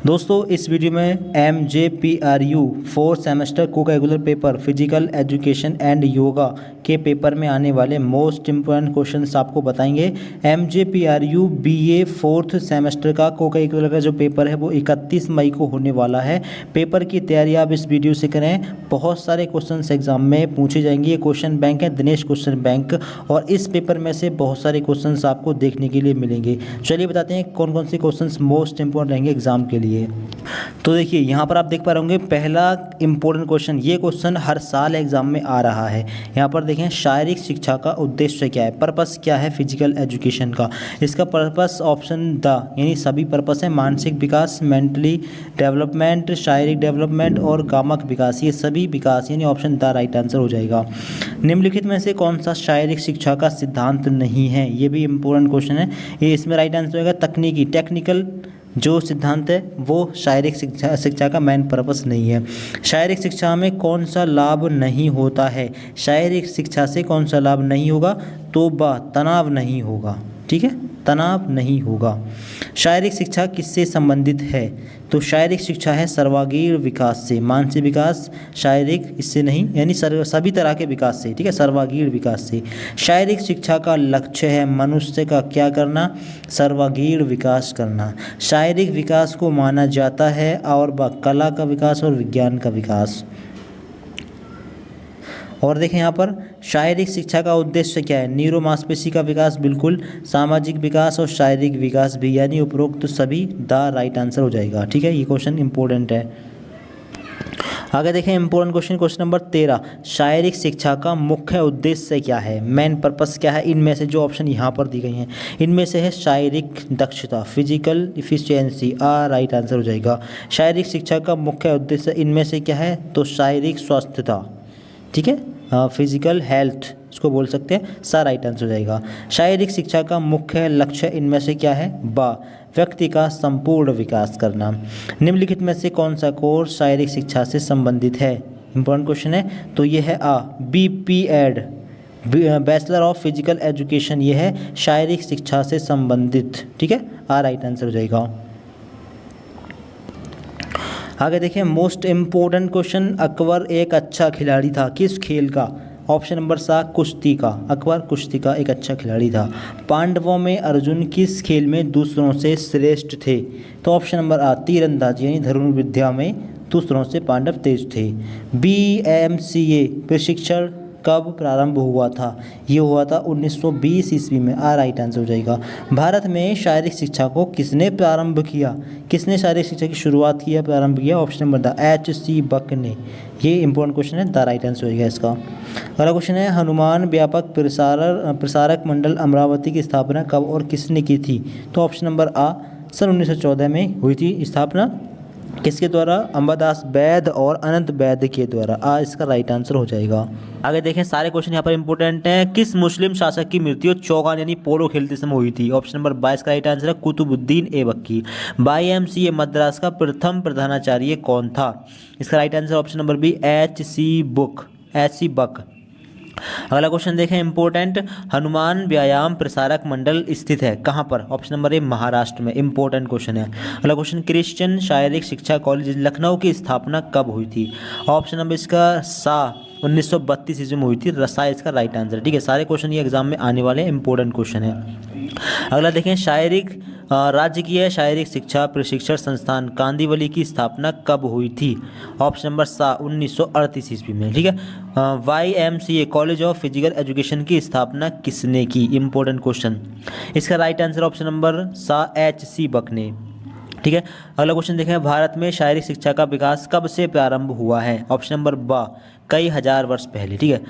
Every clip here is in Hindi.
दोस्तों इस वीडियो में MJPRU 4 सेमेस्टर को regular paper physical education and yoga के पेपर में आने वाले मोस्ट इम्पोर्टेंट क्वेश्चंस आपको बताएंगे। MJPRU BA 4th सेमेस्टर का को करिकुलर का जो पेपर है वो 31 मई को होने वाला है। पेपर की तैयारी आप इस वीडियो से करें। बहुत सारे क्वेश्चंस एग्जाम में पूछे जाएंगे। ये क्वेश्चन बैंक है दिनेश क्वेश्चन बैंक, और इस पेपर में से बहुत सारे क्वेश्चंस आपको देखने के लिए मिलेंगे। चलिए बताते हैं कौन कौन से क्वेश्चंस मोस्ट इंपॉर्टेंट रहेंगे एग्जाम के लिए। तो देखिए यहाँ पर आप देख पा रहे होंगे पहला इंपॉर्टेंट क्वेश्चन, ये क्वेश्चन हर साल एग्जाम में आ रहा है। यहाँ पर देखें शारीरिक शिक्षा का उद्देश्य क्या है, पर्पस क्या है फिजिकल एजुकेशन का। इसका पर्पस ऑप्शन द यानी सभी पर्पस है, मानसिक विकास, मेंटली डेवलपमेंट, शारीरिक डेवलपमेंट और कामक विकास, ये सभी विकास यानी ऑप्शन द राइट आंसर हो जाएगा। निम्नलिखित में से कौन सा शारीरिक शिक्षा का सिद्धांत नहीं है, ये भी इंपॉर्टेंट क्वेश्चन है। ये इसमें राइट आंसर होगा तकनीकी, टेक्निकल जो सिद्धांत है वो शारीरिक शिक्षा का मेन पर्पस नहीं है। शारीरिक शिक्षा में कौन सा लाभ नहीं होता है, शारीरिक शिक्षा से कौन सा लाभ नहीं होगा, तो तनाव नहीं होगा। ठीक है, तनाव नहीं होगा। शारीरिक शिक्षा किससे संबंधित है, तो शारीरिक शिक्षा है सर्वांगीण विकास से। मानसिक विकास शारीरिक इससे नहीं, यानी सभी तरह के विकास से। ठीक है, सर्वांगीण विकास से। शारीरिक शिक्षा का लक्ष्य है मनुष्य का क्या करना, सर्वांगीण विकास करना। शारीरिक विकास को माना जाता है और कला का विकास और विज्ञान का विकास। और देखें यहाँ पर शारीरिक शिक्षा का उद्देश्य क्या है, न्यूरो मांसपेशी का विकास बिल्कुल, सामाजिक विकास और शारीरिक विकास भी, यानी उपरोक्त सभी द राइट आंसर हो जाएगा। ठीक है, ये क्वेश्चन इंपॉर्टेंट है। आगे देखें इंपॉर्टेंट क्वेश्चन, क्वेश्चन नंबर 13, शारीरिक शिक्षा का मुख्य उद्देश्य क्या है, मेन पर्पस क्या है। इनमें से जो ऑप्शन यहाँ पर दी गई हैं इनमें से है शारीरिक दक्षता, फिजिकल इफिशियंसी, राइट आंसर हो जाएगा। शारीरिक शिक्षा का मुख्य उद्देश्य इनमें से क्या है, तो शारीरिक स्वास्थ्यता। ठीक है, फिजिकल हेल्थ इसको बोल सकते हैं, राइट आंसर हो जाएगा। शारीरिक शिक्षा का मुख्य लक्ष्य इनमें से क्या है, व्यक्ति का संपूर्ण विकास करना। निम्नलिखित में से कौन सा कोर्स शारीरिक शिक्षा से संबंधित है, इंपॉर्टेंट क्वेश्चन है। तो ये है BPEd, bachelor of physical education, ये है शारीरिक शिक्षा से संबंधित। ठीक है, राइट आंसर हो जाएगा। आगे देखें मोस्ट इम्पोर्टेंट क्वेश्चन, अकबर एक अच्छा खिलाड़ी था, किस खेल का, ऑप्शन नंबर 7 कुश्ती का। अकबर कुश्ती का एक अच्छा खिलाड़ी था। पांडवों में अर्जुन किस खेल में दूसरों से श्रेष्ठ थे, तो ऑप्शन नंबर तीरंदाजी यानी धनुर्विद्या में दूसरों से पांडव तेज थे। BMCA प्रशिक्षण कब प्रारंभ हुआ था, ये हुआ था 1920 ईस्वी में। राइट आंसर हो जाएगा। भारत में शारीरिक शिक्षा को किसने प्रारंभ किया, किसने शारीरिक शिक्षा की शुरुआत किया, प्रारंभ किया, ऑप्शन नंबर HC बक ने। ये इंपॉर्टेंट क्वेश्चन है, द राइट आंसर होगा इसका। अगला क्वेश्चन है हनुमान व्यापक प्रसारक मंडल अमरावती की स्थापना कब और किसने की थी, तो ऑप्शन नंबर सन 1914 में हुई थी स्थापना। किसके द्वारा, अंबादास वैद और अनंत वैद के द्वारा। इसका राइट आंसर हो जाएगा। आगे देखें सारे क्वेश्चन यहाँ पर इंपॉर्टेंट हैं। किस मुस्लिम शासक की मृत्यु चौगान यानी पोलो खेलते समय हुई थी, ऑप्शन नंबर 22 का राइट आंसर है कुतुबुद्दीन ऐबक। YMCA मद्रास का प्रथम प्रधानाचार्य कौन था, इसका right answer option number B HC बक। अगला क्वेश्चन देखें इंपॉर्टेंट, हनुमान व्यायाम प्रसारक मंडल स्थित है कहाँ पर, ऑप्शन नंबर A महाराष्ट्र में। इंपॉर्टेंट क्वेश्चन है। अगला क्वेश्चन, क्रिश्चियन शारीरिक शिक्षा कॉलेज लखनऊ की स्थापना कब हुई थी, ऑप्शन नंबर इसका 1932 ईस्वी में हुई थी। इसका राइट आंसर। ठीक है, सारे क्वेश्चन ये एग्जाम में आने वाले इंपॉर्टेंट क्वेश्चन है। अगला देखें राजकीय शारीरिक शिक्षा प्रशिक्षण संस्थान कांदिवली की स्थापना कब हुई थी, ऑप्शन नंबर 1938 ईस्वी में। ठीक है, YMCA college of physical education की स्थापना किसने की, इंपॉर्टेंट क्वेश्चन। इसका right answer option number HC बक ने। ठीक है, अगला क्वेश्चन देखें भारत में शारीरिक शिक्षा का विकास कब से प्रारंभ हुआ है, ऑप्शन नंबर कई हजार वर्ष पहले। ठीक है,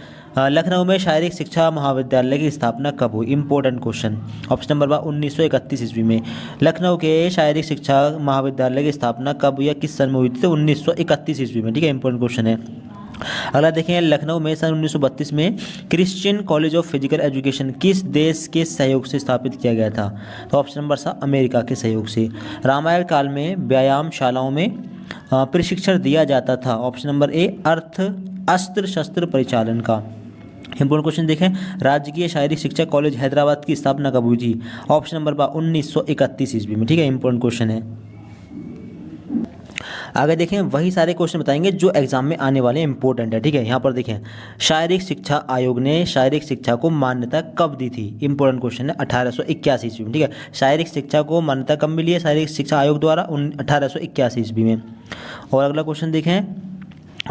लखनऊ में शारीरिक शिक्षा महाविद्यालय की स्थापना कब हुई, इंपॉर्टेंट क्वेश्चन, ऑप्शन नंबर 1931 ईस्वी में। लखनऊ के शारीरिक शिक्षा महाविद्यालय की स्थापना कब हुई या किस सन में हुई थी, तो 1931 ईस्वी में। ठीक है, इंपॉर्टेंट क्वेश्चन है। अगला देखें लखनऊ में सन 1932 में Christian college of physical education किस देश के सहयोग से स्थापित किया गया था, तो ऑप्शन नंबर अमेरिका के सहयोग से। रामायण काल में व्यायामशालाओं में प्रशिक्षण दिया जाता था, ऑप्शन नंबर A अस्त्र शस्त्र परिचालन का। इंपॉर्टेंट क्वेश्चन देखें राजकीय शारीरिक शिक्षा कॉलेज हैदराबाद की स्थापना कब हुई थी, ऑप्शन नंबर 1931 ईस्वी में। ठीक है, इंपॉर्टेंट क्वेश्चन है। आगे देखें वही सारे क्वेश्चन बताएंगे जो एग्जाम में आने वाले इंपॉर्टेंट है, ठीक है। यहाँ पर देखें शारीरिक शिक्षा आयोग ने शारीरिक शिक्षा को मान्यता कब दी थी, इंपॉर्टेंट क्वेश्चन है, 1881 ईस्वी में, ठीक है। शारीरिक शिक्षा को मान्यता कब मिली है शारीरिक शिक्षा आयोग द्वारा, 1881 ईस्वी में। और अगला क्वेश्चन देखें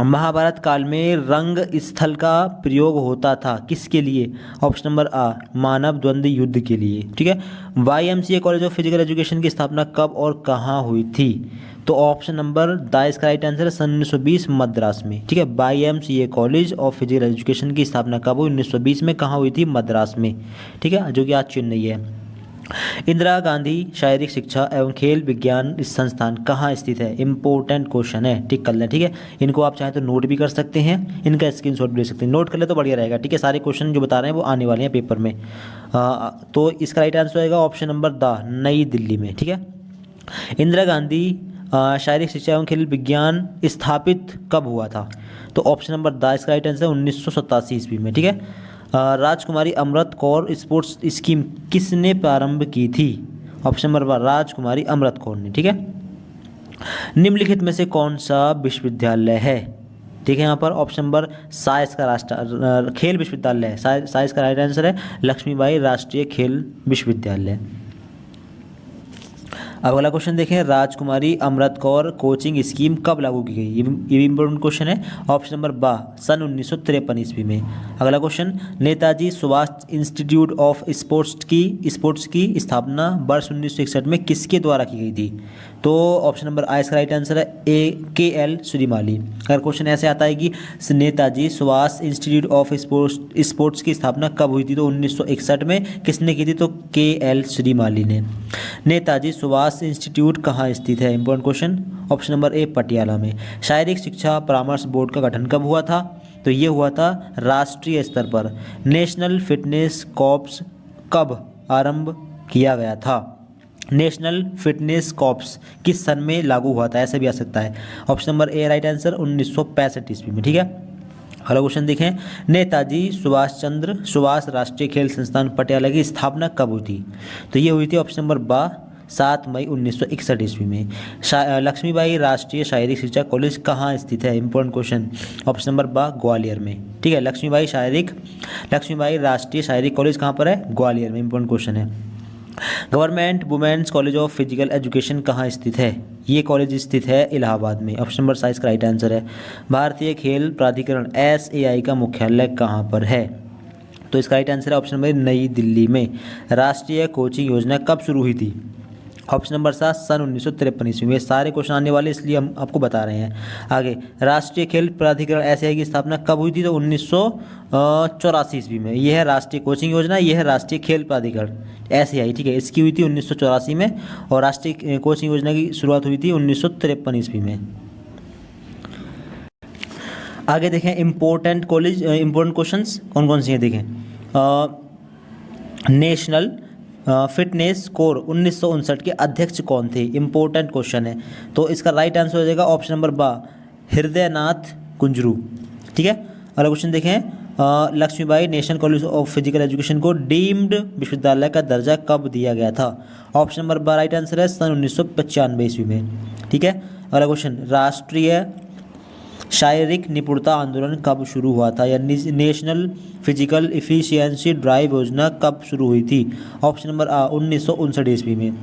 महाभारत काल में रंग स्थल का प्रयोग होता था किसके लिए, ऑप्शन नंबर आ मानव द्वंद्व युद्ध के लिए, ठीक है। YMCA college of physical education की स्थापना कब और कहाँ हुई थी, तो ऑप्शन नंबर द इसका राइट आंसर है सन 1920 मद्रास में, ठीक है। YMCA college of physical education की स्थापना कब हुई, 1920 में, कहाँ हुई थी, मद्रास में, ठीक है, जो कि आज चेन्नई है। इंदिरा गांधी शारीरिक शिक्षा एवं खेल विज्ञान संस्थान कहाँ स्थित है, इंपॉर्टेंट क्वेश्चन है, टिक कर लें, ठीक है। इनको आप चाहें तो नोट भी कर सकते हैं, इनका स्क्रीनशॉट भी ले सकते हैं, नोट कर ले तो बढ़िया रहेगा, ठीक है। सारे क्वेश्चन जो बता रहे हैं वो आने वाले हैं पेपर में। तो इसका राइट आंसर होगा ऑप्शन नंबर द नई दिल्ली में, ठीक है। इंदिरा गांधी शारीरिक शिक्षा एवं खेल विज्ञान स्थापित कब हुआ था, तो ऑप्शन नंबर द इसका राइट आंसर 1987 ईस्वी में, ठीक है। राजकुमारी अमृत कौर स्पोर्ट्स स्कीम किसने प्रारंभ की थी, ऑप्शन नंबर वन राजकुमारी अमृत कौर ने, ठीक है। निम्नलिखित में से कौन सा विश्वविद्यालय है, ठीक है। यहाँ पर ऑप्शन नंबर साइंस का खेल विश्वविद्यालय है, साइंस का राइट आंसर है लक्ष्मीबाई राष्ट्रीय खेल विश्वविद्यालय। अब अगला क्वेश्चन देखें राजकुमारी अमृत कौर कोचिंग स्कीम कब लागू की गई, ये भी इंपॉर्टेंट क्वेश्चन है, ऑप्शन नंबर बा सन 1953 ईस्वी में। अगला question Netaji Subhash institute of sports की स्थापना वर्ष 1961 में किसके द्वारा की गई थी, तो ऑप्शन नंबर आ इसका राइट आंसर है KL श्रीमाली। अगर क्वेश्चन ऐसे आता है कि Netaji Subhash institute of sports की स्थापना कब हुई थी, तो 1961 में, किसने की थी, तो KL श्रीमाली ने। नेताजी सुभाष इंस्टीट्यूट कहाँ स्थित है, important question, option number A Patiala में। शारीरिक शिक्षा परामर्श बोर्ड का गठन कब हुआ था, तो ये हुआ था राष्ट्रीय स्तर पर। नेशनल फिटनेस कॉर्प्स कब आरंभ किया गया था, नेशनल फिटनेस कॉर्प्स किस सन में लागू हुआ था, ऐसे भी आ सकता है, option number A right answer 1965 ईस्वी में, ठीक है। अगला क्वेश्चन देखें नेताजी सुभाष राष्ट्रीय खेल संस्थान पटियाला की स्थापना कब हुई थी, तो ये हुई थी ऑप्शन नंबर बा 7 मई 1961 ईस्वी में। लक्ष्मीबाई राष्ट्रीय शारीरिक शिक्षा कॉलेज कहाँ स्थित है, इंपॉर्टेंट क्वेश्चन, ऑप्शन नंबर बा ग्वालियर में, ठीक है। लक्ष्मीबाई राष्ट्रीय शारीरिक कॉलेज कहाँ पर है, ग्वालियर में, इंपॉर्टेंट क्वेश्चन है। Government women's college of physical education कहाँ स्थित है, ये कॉलेज स्थित है इलाहाबाद में, ऑप्शन नंबर साइज का राइट आंसर है। भारतीय खेल प्राधिकरण SAI का मुख्यालय कहाँ पर है, तो इसका राइट आंसर है ऑप्शन नंबर नई दिल्ली में। राष्ट्रीय कोचिंग योजना कब शुरू हुई थी, ऑप्शन नंबर 7 सन 1953 ईस्वी में। सारे क्वेश्चन आने वाले इसलिए हम आपको बता रहे हैं। आगे राष्ट्रीय खेल प्राधिकरण SAI की स्थापना कब हुई थी, तो 1984 ईस्वी में। यह है राष्ट्रीय कोचिंग योजना, यह है राष्ट्रीय खेल प्राधिकरण SAI, ठीक है, इसकी हुई थी 1984 में, और राष्ट्रीय कोचिंग योजना की शुरुआत हुई थी 1953 ईस्वी में। आगे देखें इंपॉर्टेंट क्वेश्चंस कौन कौन से हैं, देखें नेशनल फिटनेस कोर 1959 के अध्यक्ष कौन थे, इंपॉर्टेंट क्वेश्चन है, तो इसका राइट आंसर हो जाएगा ऑप्शन नंबर बा हृदयनाथ कुंजरू, ठीक है। अगला क्वेश्चन देखें Lakshmibai national college of physical education को डीम्ड विश्वविद्यालय का दर्जा कब दिया गया था, ऑप्शन नंबर बा राइट आंसर है सन 1995 ईस्वी में, ठीक है। अगला क्वेश्चन राष्ट्रीय शारीरिक निपुणता आंदोलन कब शुरू हुआ था, या नेशनल फिजिकल इफिशियंसी ड्राइव योजना कब शुरू हुई थी, ऑप्शन नंबर आ 1959 ईस्वी में।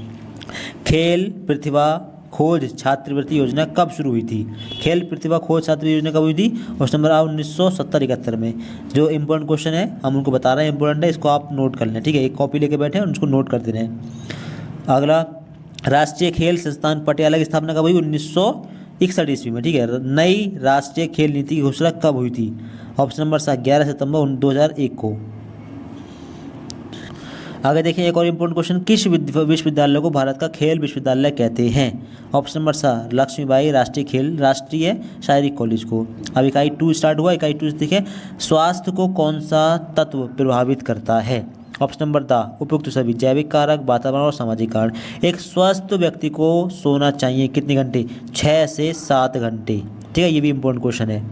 खेल प्रतिभा खोज छात्रवृत्ति योजना कब शुरू हुई थी, खेल प्रतिभा खोज छात्रवृत्ति योजना कब हुई थी, ऑप्शन नंबर आ 1970-71 में। जो इंपॉर्टेंट क्वेश्चन है हम उनको बता रहे हैं, इंपॉर्टेंट है, इसको आप नोट कर लें, ठीक है, एक कॉपी लेके बैठे और उसको नोट करते रहें। अगला राष्ट्रीय खेल संस्थान पटियाला की स्थापना कब हुई, 1961 ईस्वी में, ठीक है। नई राष्ट्रीय खेल नीति की घोषणा कब हुई थी, ऑप्शन नंबर 11 सितंबर 2001 को। आगे देखिए एक और इम्पोर्टेंट क्वेश्चन, किस विश्वविद्यालय को भारत का खेल विश्वविद्यालय कहते हैं, ऑप्शन नंबर लक्ष्मीबाई राष्ट्रीय शारीरिक कॉलेज को। अब इकाई 2 स्टार्ट हुआ, इकाई 2 देखिए स्वास्थ्य को कौन सा तत्व प्रभावित करता है, ऑप्शन नंबर उपयुक्त सभी जैविक कारक, वातावरण और सामाजिक कारण। एक स्वस्थ व्यक्ति को सोना चाहिए कितने घंटे, 6 से 7 घंटे, ठीक है, ये भी इम्पोर्टेंट क्वेश्चन है।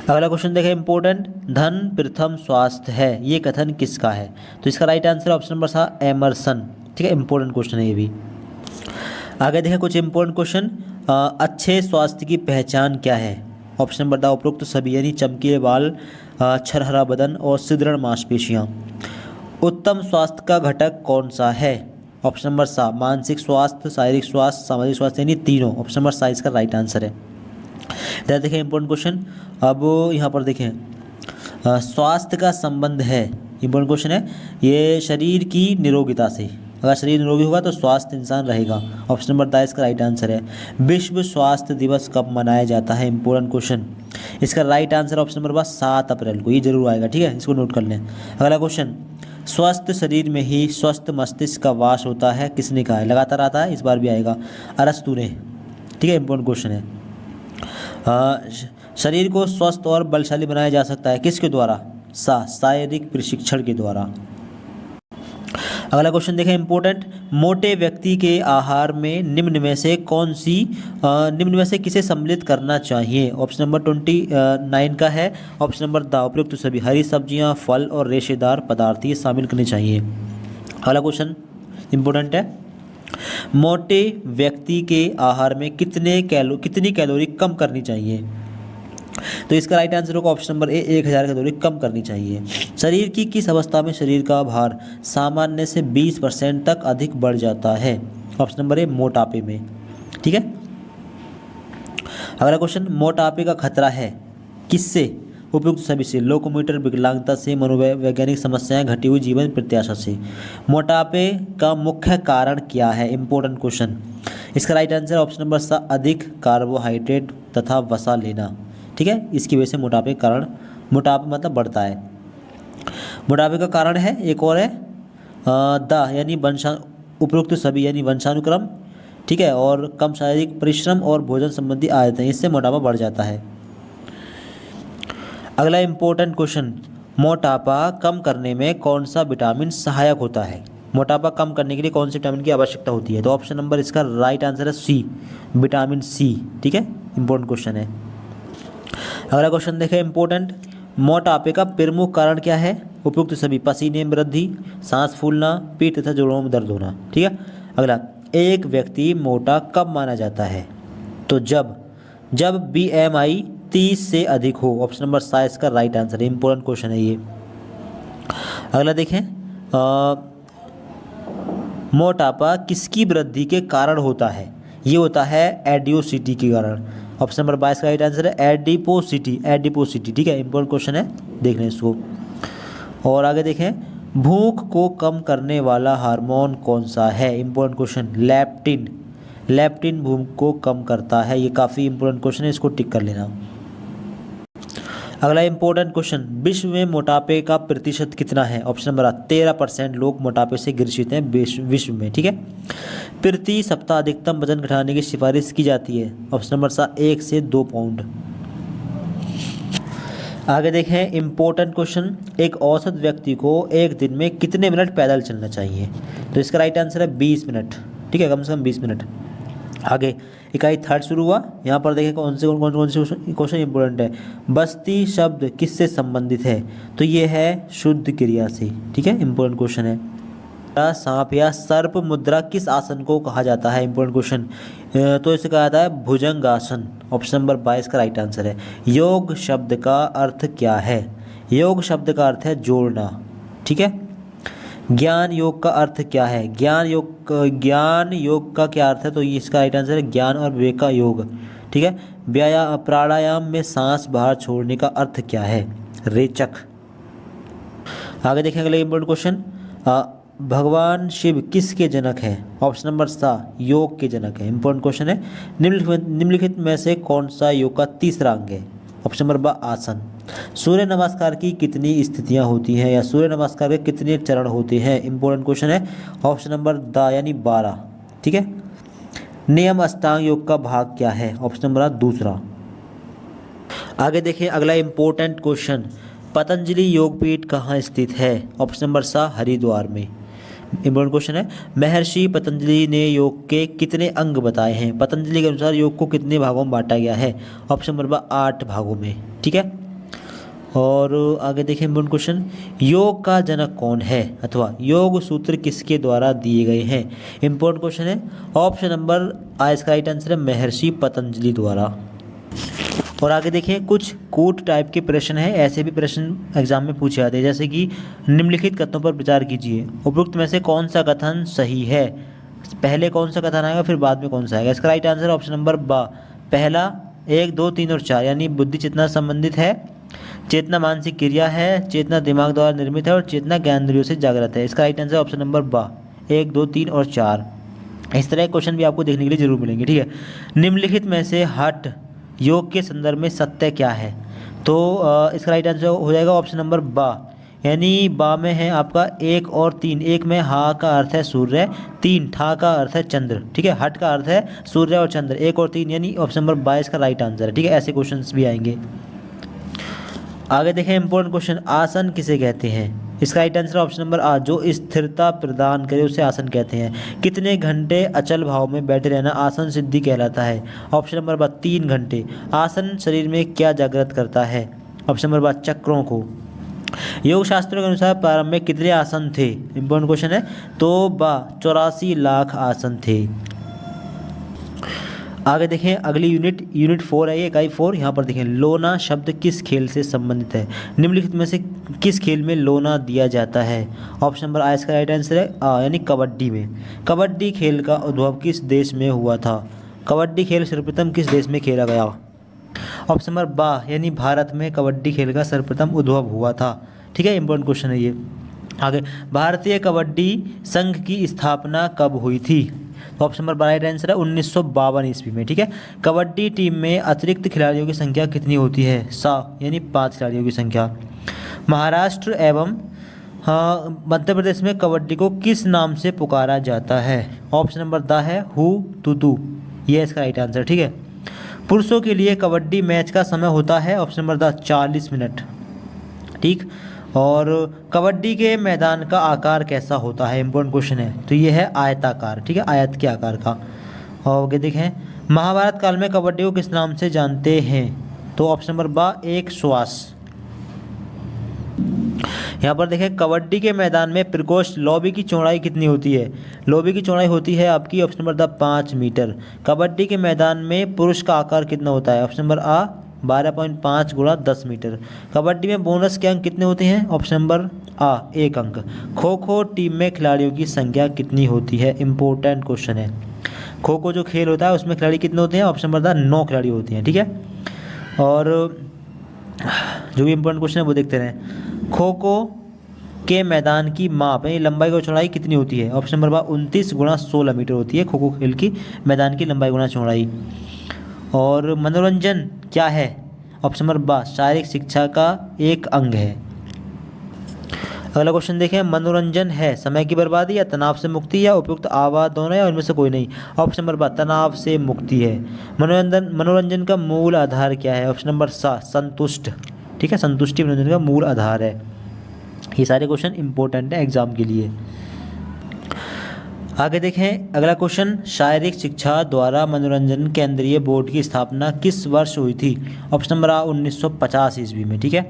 अगला क्वेश्चन देखें इंपॉर्टेंट, धन प्रथम स्वास्थ्य है, ये कथन किसका है, तो इसका right answer option number Emerson, ठीक है, इंपॉर्टेंट क्वेश्चन है ये भी। आगे देखें कुछ इंपॉर्टेंट क्वेश्चन। अच्छे स्वास्थ्य की पहचान क्या है? ऑप्शन नंबर द उपरोक्त सभी, यानी चमकीले बाल, छरहरा बदन और सुदृढ़ मांसपेशियां। उत्तम स्वास्थ्य का घटक कौन सा है? ऑप्शन नंबर सा मानसिक स्वास्थ्य, शारीरिक स्वास्थ्य, सामाजिक स्वास्थ्य, यानी तीनों। ऑप्शन नंबर सा इसका राइट आंसर है। इधर देखें इंपॉर्टेंट क्वेश्चन। अब यहाँ पर देखें स्वास्थ्य का संबंध है, इंपॉर्टेंट क्वेश्चन है ये, शरीर की निरोगिता से। अगर शरीर निरोगी होगा तो स्वास्थ्य इंसान रहेगा। ऑप्शन नंबर द इसका राइट आंसर है। विश्व स्वास्थ्य दिवस कब मनाया जाता है? Important question. इसका राइट आंसर ऑप्शन नंबर 7 अप्रैल को, ये जरूर आएगा, ठीक है, इसको नोट कर लें। अगला क्वेश्चन, स्वस्थ शरीर में ही स्वस्थ मस्तिष्क का वास होता है, किसने कहा है? लगातार आता है, इस बार भी आएगा, अरस्तु ने, ठीक है, इंपॉर्टेंट क्वेश्चन है। शरीर को स्वस्थ और बलशाली बनाया जा सकता है, किसके द्वारा? शारीरिक प्रशिक्षण के द्वारा। अगला क्वेश्चन देखें इंपॉर्टेंट, मोटे व्यक्ति के आहार में निम्न में से किसे सम्मिलित करना चाहिए? ऑप्शन नंबर 29 का है। ऑप्शन नंबर द उपयुक्त सभी, हरी सब्जियां, फल और रेशेदार पदार्थ ये शामिल करने चाहिए। अगला क्वेश्चन इंपॉर्टेंट है, मोटे व्यक्ति के आहार में कितनी कैलोरी कम करनी चाहिए? तो इसका राइट आंसर होगा ऑप्शन नंबर ए, 1000 कैलोरी कम करनी चाहिए। शरीर की किस अवस्था में शरीर का भार सामान्य से 20% तक अधिक बढ़ जाता है? ऑप्शन नंबर ए, मोटापे में, ठीक है। अगला क्वेश्चन, मोटापे का खतरा है किससे? उपयुक्त सभी से, लोकोमोटर विकलांगता से, मनोवैज्ञानिक समस्याएं, घटी हुई जीवन प्रत्याशा से। मोटापे का मुख्य कारण क्या है? Important question. इसका राइट आंसर ऑप्शन नंबर सा, अधिक कार्बोहाइड्रेट तथा वसा लेना, ठीक है, इसकी वजह से मोटापा मतलब बढ़ता है। मोटापे का कारण है एक और है यानी उपरोक्त सभी यानी वंशानुक्रम, ठीक है, और कम शारीरिक परिश्रम और भोजन संबंधी आदतें, इससे मोटापा बढ़ जाता है। अगला इंपॉर्टेंट क्वेश्चन, मोटापा कम करने में कौन सा विटामिन सहायक होता है? मोटापा कम करने के लिए कौन से विटामिन की आवश्यकता होती है? तो ऑप्शन नंबर इसका राइट आंसर है सी, विटामिन सी, ठीक है, इंपॉर्टेंट क्वेश्चन है। अगला क्वेश्चन देखें इंपॉर्टेंट, मोटापे का प्रमुख कारण क्या है? उपयुक्त सभी, पसीने में वृद्धि, सांस फूलना, पीठ तथा जोड़ों में दर्द होना, ठीक है। अगला, एक व्यक्ति मोटा कब माना जाता है? तो जब BMI 30 से अधिक हो। ऑप्शन नंबर सा इसका राइट आंसर है, इंपॉर्टेंट क्वेश्चन है ये। अगला देखें, मोटापा किसकी वृद्धि के कारण होता है? ये होता है एडियोसिटी के कारण। ऑप्शन नंबर 22 का राइट आंसर है एडिपोसिटी, ठीक है, इंपॉर्टेंट क्वेश्चन है, देख लें इसको। और आगे देखें, भूख को कम करने वाला हार्मोन कौन सा है? इंपॉर्टेंट क्वेश्चन, लेप्टिन भूख को कम करता है, ये काफ़ी इंपॉर्टेंट क्वेश्चन है, इसको टिक कर लेना। अगला इंपॉर्टेंट क्वेश्चन, विश्व में मोटापे का प्रतिशत कितना है? ऑप्शन नंबर 13% लोग मोटापे से ग्रसित हैं विश्व में, ठीक है। प्रति सप्ताह अधिकतम वजन घटाने की सिफारिश की जाती है। ऑप्शन नंबर 1 से 2 पाउंड। आगे देखें इंपॉर्टेंट क्वेश्चन, एक औसत व्यक्ति को एक दिन में कितने मिनट पैदल चलना चाहिए? तो इसका राइट आंसर है 20 मिनट, ठीक है, कम से कम 20 मिनट। आगे इकाई 3 शुरू हुआ, यहाँ पर देखें कौन से क्वेश्चन इंपॉर्टेंट है। बस्ती शब्द किससे संबंधित है? तो ये है शुद्ध क्रिया से, ठीक है, इंपॉर्टेंट क्वेश्चन है। सांप या सर्प मुद्रा किस आसन को कहा जाता है? इंपॉर्टेंट क्वेश्चन, तो इसे कहा जाता है भुजंगासन। ऑप्शन नंबर 22 का राइट आंसर है। योग शब्द का अर्थ क्या है? योग शब्द का अर्थ है जोड़ना, ठीक है। ज्ञान योग का अर्थ क्या है? ज्ञान योग का क्या अर्थ है? तो इसका राइट आंसर है ज्ञान और विवेक का योग, ठीक है। प्राणायाम में सांस बाहर छोड़ने का अर्थ क्या है? रेचक। आगे देखेंगे अगले इंपॉर्टेंट क्वेश्चन, भगवान शिव किसके जनक हैं? ऑप्शन नंबर सा, योग के जनक है, इंपॉर्टेंट क्वेश्चन है। निम्नलिखित में से कौन सा योग का तीसरा अंग है? ऑप्शन नंबर 2 आसन। सूर्य नमस्कार की कितनी स्थितियां होती हैं या सूर्य नमस्कार के कितने चरण होते हैं? इंपॉर्टेंट क्वेश्चन है। ऑप्शन नंबर द यानी 12, ठीक है। नियम अष्टांग योग का भाग क्या है? Option number 2। आगे देखिए अगला इंपॉर्टेंट क्वेश्चन, पतंजलि योगपीठ कहाँ स्थित है? ऑप्शन नंबर सा, हरिद्वार में, इंपॉर्टेंट क्वेश्चन है। महर्षि पतंजलि ने योग के कितने अंग बताए हैं? पतंजलि के अनुसार योग को कितने भागों में बांटा गया है? ऑप्शन नंबर 8 भागों में, ठीक है। और आगे देखें इम्पोर्टेंट क्वेश्चन, योग का जनक कौन है अथवा योग सूत्र किसके द्वारा दिए गए हैं। इम्पोर्टेंट क्वेश्चन है। ऑप्शन नंबर आ इसका राइट आंसर है महर्षि पतंजलि द्वारा। और आगे देखिए कुछ कूट टाइप के प्रश्न हैं, ऐसे भी प्रश्न एग्जाम में पूछे जाते हैं, जैसे कि निम्नलिखित कथनों पर विचार कीजिए, उपरोक्त में से कौन सा कथन सही है। पहले कौन सा कथन आएगा फिर बाद में कौन सा आएगा। इसका राइट आंसर ऑप्शन नंबर बा, पहला 1, 2, 3 और 4, यानी बुद्धि चेतना से संबंधित है, चेतना मानसिक क्रिया है, चेतना दिमाग द्वारा निर्मित है और चेतना ज्ञानेंद्रियों से जागृत है। इसका राइट आंसर ऑप्शन नंबर बा, 1, 2, 3 और 4। इस तरह के क्वेश्चन भी आपको देखने के लिए जरूर मिलेंगे, ठीक है। निम्नलिखित में से हठ योग के संदर्भ में सत्य क्या है, तो इसका राइट आंसर हो जाएगा ऑप्शन नंबर बा, यानी बा में है आपका 1 और 3। 1 में हा का अर्थ है सूर्य, 3 ठा का अर्थ है चंद्र, ठीक है। हट का अर्थ है सूर्य और चंद्र, 1 और 3 यानी ऑप्शन नंबर 22 का राइट आंसर है, ठीक है। ऐसे क्वेश्चंस भी आएंगे। आगे देखें इंपॉर्टेंट क्वेश्चन, आसन किसे कहते हैं। इसका राइट आंसर ऑप्शन नंबर आ, जो स्थिरता प्रदान करे उसे आसन कहते हैं। कितने घंटे अचल भाव में बैठे रहना आसन सिद्धि कहलाता है। ऑप्शन नंबर बा 3 घंटे। आसन शरीर में क्या जागृत करता है। ऑप्शन नंबर बा चक्रों को। योग शास्त्रों के अनुसार प्रारंभ में कितने आसन थे। इंपॉर्टेंट क्वेश्चन है, तो बा 84 लाख आसन थे। आगे देखें अगली यूनिट 4 है, ये इकाई 4। यहाँ पर देखें लोना शब्द किस खेल से संबंधित है। निम्नलिखित में से किस खेल में लोना दिया जाता है। ऑप्शन नंबर आ इसका राइट आंसर है आ, यानी कबड्डी में। कबड्डी खेल का उद्भव किस देश में हुआ था। कबड्डी खेल सर्वप्रथम किस देश में खेला गया। ऑप्शन नंबर बा, यानी भारत में कबड्डी खेल का सर्वप्रथम उद्भव हुआ था, ठीक है। इंपॉर्टेंट क्वेश्चन है ये। आगे भारतीय कबड्डी संघ की स्थापना कब हुई थी। ऑप्शन नंबर राइट आंसर है 1952 ईस्वी में, ठीक है। कबड्डी टीम में अतिरिक्त खिलाड़ियों की संख्या कितनी होती है। यानी 5 खिलाड़ियों की संख्या। महाराष्ट्र एवं मध्य प्रदेश में कबड्डी को किस नाम से पुकारा जाता है। ऑप्शन नंबर द है हु तुतु, ये इसका राइट आंसर, ठीक है। पुरुषों के लिए कबड्डी मैच का समय होता है। ऑप्शन नंबर द 40 मिनट, ठीक। और कबड्डी के मैदान का आकार कैसा होता है। इंपॉर्टेंट क्वेश्चन है, तो ये है आयताकार, ठीक है, आयत के आकार का। और आगे देखें महाभारत काल में कबड्डी को किस नाम से जानते हैं। तो ऑप्शन नंबर बा 1 श्वास। यहाँ पर देखें कबड्डी के मैदान में प्रकोष्ठ लॉबी की चौड़ाई कितनी होती है। लॉबी की चौड़ाई होती है आपकी ऑप्शन नंबर 5 मीटर। कबड्डी के मैदान में पुरुष का आकार कितना होता है। ऑप्शन नंबर आ 12.5 गुणा 10 मीटर। कबड्डी में बोनस के अंक कितने होते हैं। ऑप्शन नंबर आ 1 अंक। खो खो टीम में खिलाड़ियों की संख्या कितनी होती है। इंपॉर्टेंट क्वेश्चन है। खो खो जो खेल होता है उसमें खिलाड़ी कितने होते हैं। ऑप्शन नंबर 9 खिलाड़ी होते हैं, ठीक है। और जो भी इंपॉर्टेंट क्वेश्चन है वो देखते रहें। खो खो के मैदान की माप यानी लंबाई और चौड़ाई कितनी होती है। ऑप्शन नंबर 29 गुणा 16 मीटर होती है खो खो खेल की मैदान की लंबाई गुणा चौड़ाई। और मनोरंजन क्या है। ऑप्शन नंबर बा शारीरिक शिक्षा का एक अंग है। अगला क्वेश्चन देखें, मनोरंजन है समय की बर्बादी या तनाव से मुक्ति या उपयुक्त आवाज दोनों या उनमें से कोई नहीं। ऑप्शन नंबर बा तनाव से मुक्ति है। मनोरंजन का मूल आधार क्या है। ऑप्शन नंबर सा संतुष्ट, ठीक है, संतुष्टि मनोरंजन का मूल आधार है। ये सारे क्वेश्चन इंपॉर्टेंट है एग्जाम के लिए। आगे देखें अगला क्वेश्चन, शारीरिक शिक्षा द्वारा मनोरंजन केंद्रीय बोर्ड की स्थापना किस वर्ष हुई थी। ऑप्शन नंबर आ 1950 ईस्वी में, ठीक है।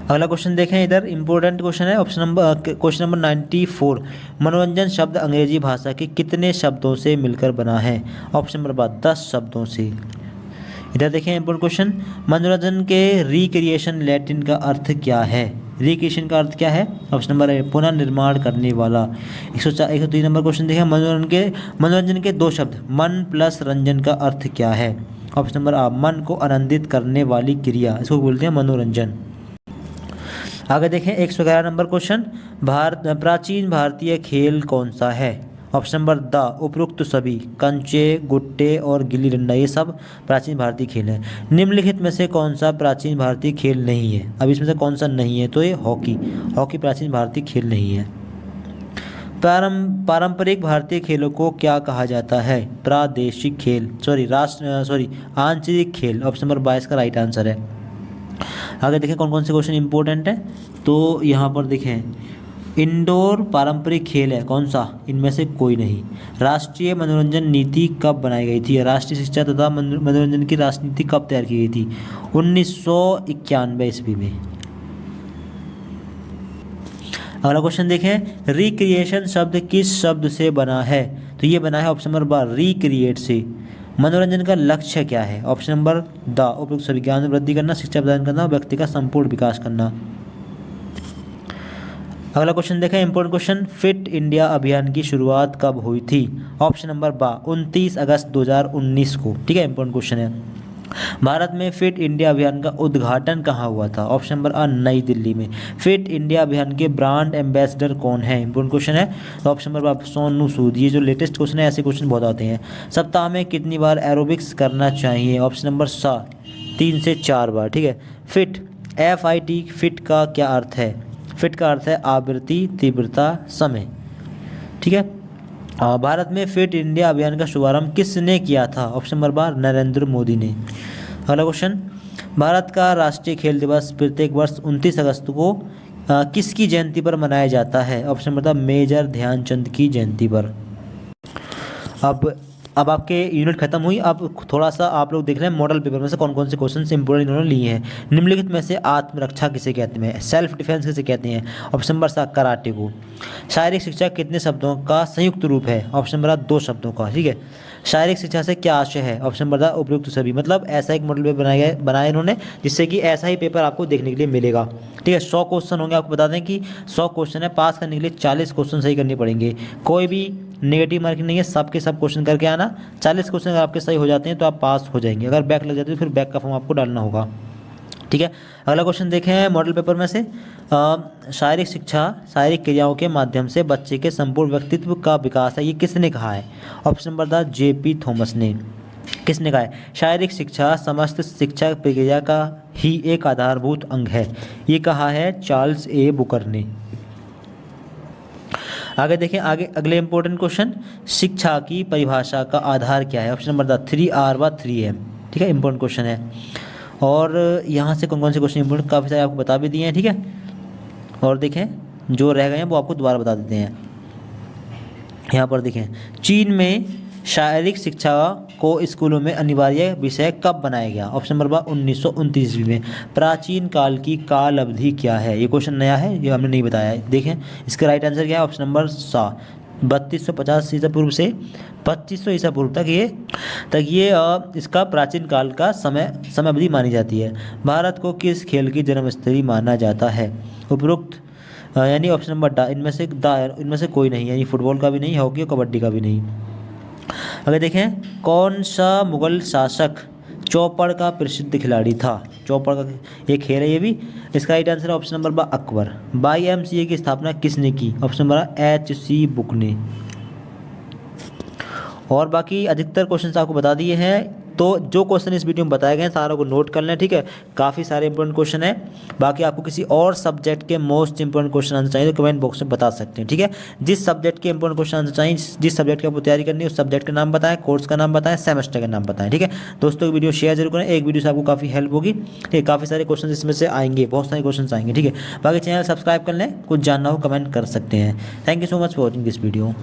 अगला क्वेश्चन देखें, इधर इंपॉर्टेंट क्वेश्चन है क्वेश्चन नंबर 94। मनोरंजन शब्द अंग्रेजी भाषा के कितने शब्दों से मिलकर बना है। ऑप्शन नंबर 10 शब्दों से। इधर देखें इंपॉर्टेंट क्वेश्चन, मनोरंजन के रिक्रिएशन लैटिन का अर्थ क्या है। रिक्रिएशन का अर्थ क्या है। ऑप्शन नंबर है पुनः निर्माण करने वाला। 103 नंबर क्वेश्चन देखें, मनोरंजन के 2 शब्द मन प्लस रंजन का अर्थ क्या है। ऑप्शन नंबर आ मन को आनंदित करने वाली क्रिया, इसको बोलते हैं मनोरंजन। आगे देखें 111 नंबर क्वेश्चन, प्राचीन भारतीय खेल कौन सा है। ऑप्शन नंबर द उपरोक्त सभी कंचे गुट्टे और गिल्ली डंडा ये सब प्राचीन भारतीय खेल हैं। निम्नलिखित में से कौन सा प्राचीन भारतीय खेल नहीं है। अब इसमें से कौन सा नहीं है, तो ये हॉकी प्राचीन भारतीय खेल नहीं है। पारंपरिक भारतीय खेलों को क्या कहा जाता है। प्रादेशिक खेल आंचलिक खेल। ऑप्शन नंबर 22 का राइट आंसर है। आगे देखें कौन कौन से क्वेश्चन इंपॉर्टेंट है। तो यहाँ पर देखें इंडोर पारंपरिक खेल है कौन सा? इनमें से कोई नहीं। राष्ट्रीय मनोरंजन नीति कब बनाई गई थी? राष्ट्रीय शिक्षा तथा मनोरंजन की राजनीति कब तैयार की गई थी? 1991 ईस्वी में। अगला क्वेश्चन देखें, रिक्रिएशन शब्द किस शब्द से बना है? तो ये बना है ऑप्शन नंबर बा रिक्रिएट से। मनोरंजन का लक्ष्य क्या है? ऑप्शन नंबर द उपयुक्त सभी ज्ञान में वृद्धि करना, शिक्षा प्रदान करना, व्यक्ति का संपूर्ण विकास करना। अगला क्वेश्चन देखें, इंपॉर्टेंट क्वेश्चन, फिट इंडिया अभियान की शुरुआत कब हुई थी? ऑप्शन नंबर बा 29 अगस्त 2019 को। ठीक है, इंपॉर्टेंट क्वेश्चन है। भारत में फिट इंडिया अभियान का उद्घाटन कहाँ हुआ था? ऑप्शन नंबर आ नई दिल्ली में। फिट इंडिया अभियान के ब्रांड एम्बेसडर कौन है? इंपॉर्टेंट क्वेश्चन है। तो ऑप्शन नंबर बा सोनू सूद। ये जो लेटेस्ट क्वेश्चन है, ऐसे क्वेश्चन बहुत आते हैं। सप्ताह में कितनी बार एरोबिक्स करना चाहिए? ऑप्शन नंबर सा 3 से 4 बार। ठीक है। फिट FIT फिट का क्या अर्थ है? फिट का अर्थ है आवृत्ति, तीव्रता, समय। ठीक है। भारत में फिट इंडिया अभियान का शुभारंभ किसने किया था? ऑप्शन नंबर बार नरेंद्र मोदी ने। अगला क्वेश्चन, भारत का राष्ट्रीय खेल दिवस प्रत्येक वर्ष 29 अगस्त को किसकी जयंती पर मनाया जाता है? ऑप्शन नंबर मेजर ध्यानचंद की जयंती पर। अब आपके यूनिट खत्म हुई। अब थोड़ा सा आप लोग देख रहे हैं मॉडल पेपर में से कौन कौन से क्वेश्चन इंपोर्टेंट इन्होंने लिए हैं। निम्नलिखित में से आत्मरक्षा किसे कहते हैं? सेल्फ डिफेंस किसे कहते हैं? ऑप्शन नंबर सा कराटे को। शारीरिक शिक्षा कितने शब्दों का संयुक्त रूप है? ऑप्शन नंबर 2 शब्दों का। ठीक है। शारीरिक शिक्षा से क्या आशय है? ऑप्शन नंबर उपयुक्त सभी। मतलब ऐसा एक मॉडल पेपर बनाया इन्होंने जिससे कि ऐसा ही पेपर आपको देखने के लिए मिलेगा। ठीक है। 100 क्वेश्चन होंगे। आपको बता दें कि 100 क्वेश्चन है, पास करने के लिए 40 क्वेश्चन सही करने पड़ेंगे। कोई भी नेगेटिव मार्किंग नहीं है, सबके सब क्वेश्चन करके आना। 40 क्वेश्चन अगर आपके सही हो जाते हैं तो आप पास हो जाएंगे। अगर बैक लग जाते हैं तो फिर बैक का फॉर्म आपको डालना होगा। ठीक है। अगला क्वेश्चन देखें मॉडल पेपर में से, शारीरिक शिक्षा शारीरिक क्रियाओं के माध्यम से बच्चे के संपूर्ण व्यक्तित्व का विकास है, ये किसने कहा है? Option number the JP Thomas ने। किसने कहा है? शारीरिक शिक्षा समस्त शिक्षा प्रक्रिया का ही एक आधारभूत अंग है, ये कहा है चार्ल्स A बुकर ने। आगे देखें, अगले इंपॉर्टेंट क्वेश्चन, शिक्षा की परिभाषा का आधार क्या है? ऑप्शन नंबर द 3R व 3M। ठीक है, इंपॉर्टेंट क्वेश्चन है। और यहाँ से कौन कौन से क्वेश्चन इंपॉर्टेंट काफ़ी सारे आपको बता भी दिए हैं। ठीक है। और देखें जो रह गए हैं वो आपको दोबारा बता देते हैं। यहाँ पर देखें, चीन में शारीरिक शिक्षा को स्कूलों में अनिवार्य विषय कब बनाया गया? ऑप्शन नंबर 1929 ईस्वी में। प्राचीन काल की काल अवधि क्या है? ये क्वेश्चन नया है, ये हमने नहीं बताया है। देखें इसका राइट आंसर क्या है? ऑप्शन नंबर सा 3250 ईसा पूर्व से 2500 ईसा पूर्व तक ये इसका प्राचीन काल का समय अवधि मानी जाती है। भारत को किस खेल की जन्मस्थली माना जाता है? उपरोक्त यानी ऑप्शन नंबर ड इनमें से कोई नहीं, यानी फुटबॉल का भी नहीं, हॉकी और कबड्डी का भी नहीं। अगर देखें, कौन सा मुगल शासक चौपड़ का प्रसिद्ध खिलाड़ी था? चौपड़ का एक खेल है ये भी। इसका राइट आंसर है ऑप्शन नंबर अकबर। YMCA की स्थापना किसने की? ऑप्शन नंबर HC बुक ने। और बाकी अधिकतर क्वेश्चन आपको बता दिए हैं। तो जो क्वेश्चन इस वीडियो में बताए गए हैं सारों को नोट कर लें। ठीक है। काफ़ी सारे इंपॉर्टेंट क्वेश्चन है। बाकी आपको किसी और सब्जेक्ट के मोस्ट इंपॉर्टेंट क्वेश्चन आंसर चाहिए तो कमेंट बॉक्स में बता सकते हैं। ठीक है। जिस सब्जेक्ट के इंपॉर्टेंट क्वेश्चन आंसर चाहिए, जिस सब्जेक्ट की आपको तैयारी करनी है उस सब्जेक्ट का नाम बताएं, कोर्स का नाम बताएं, सेमेस्टर का नाम बताएं। ठीक है। दोस्तों वीडियो शेयर जरूर करें, एक वीडियो से आपको काफ़ी हेल्प होगी। ठीक है। काफ़ी सारे क्वेश्चन इसमें से आएंगे, बहुत सारे क्वेश्चन आएंगे। ठीक है। बाकी चैनल सब्सक्राइब कर लें, कुछ जानना हो कमेंट कर सकते हैं। Thank you so much for watching this video.